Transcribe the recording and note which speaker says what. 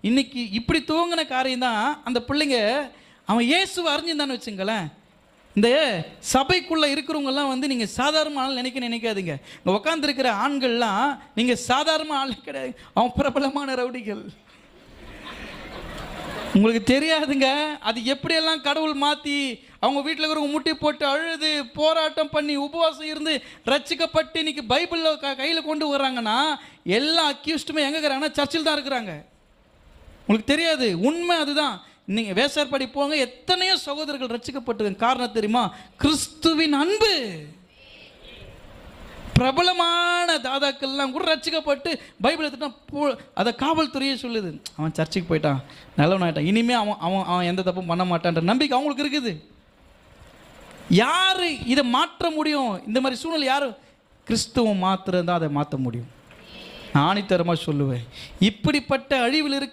Speaker 1: இன்னைக்கு இப்படி துவங்கின காரியம் தான் அந்த பிள்ளைங்க. அவன் இயேசுவை அறிஞ்சிருந்தான்னு வச்சுங்களேன், இந்த சபைக்குள்ளே இருக்கிறவங்கெல்லாம் வந்து நீங்கள் சாதாரண ஆள் நினைக்காதீங்க. இங்கே உட்காந்துருக்கிற ஆண்கள்லாம் நீங்கள் சாதாரண ஆள் கிடையாது, அவன் பிரபலமான ரவுடிகள். உங்களுக்கு தெரியாதுங்க அது எப்படியெல்லாம் கடவுள் மாற்றி அவங்க வீட்டில் இருக்கிறவங்க முட்டி போட்டு அழுது போராட்டம் பண்ணி உபவாசம் இருந்து ரட்சிக்கப்பட்டு இன்னைக்கு பைபிளில் கையில் கொண்டு வர்றாங்கன்னா எல்லா அக்யூஸ்டுமே எங்கே இருக்கிறாங்கன்னா சர்ச்சில் தான் இருக்கிறாங்க. உங்களுக்கு தெரியாது, உண்மை அதுதான். நீங்கள் வேசார்பாடி போங்க, எத்தனையோ சகோதரர்கள் ரட்சிக்கப்பட்டது. காரணம் தெரியுமா? கிறிஸ்துவின் அன்பு. பிரபலமான தாதாக்கள்லாம் கூட ரட்சிக்கப்பட்டு பைபிள் எடுத்துட்டான். அதை காவல்துறையே சொல்லுது, அவன் சர்ச்சுக்கு போயிட்டான், நல்லவனாயிட்டான், இனிமேல் அவன் எந்த தப்பும் பண்ண மாட்டான்ற நம்பிக்கை அவங்களுக்கு இருக்குது. யார் இதை மாற்ற முடியும்? இந்த மாதிரி சூழ்நிலை யார்? கிறிஸ்துவம் மாத்திரம் தான் அதை மாற்ற முடியும். ஆணித்தரமாக சொல்லுவேன். இப்படிப்பட்ட அழிவில் இருக்கிற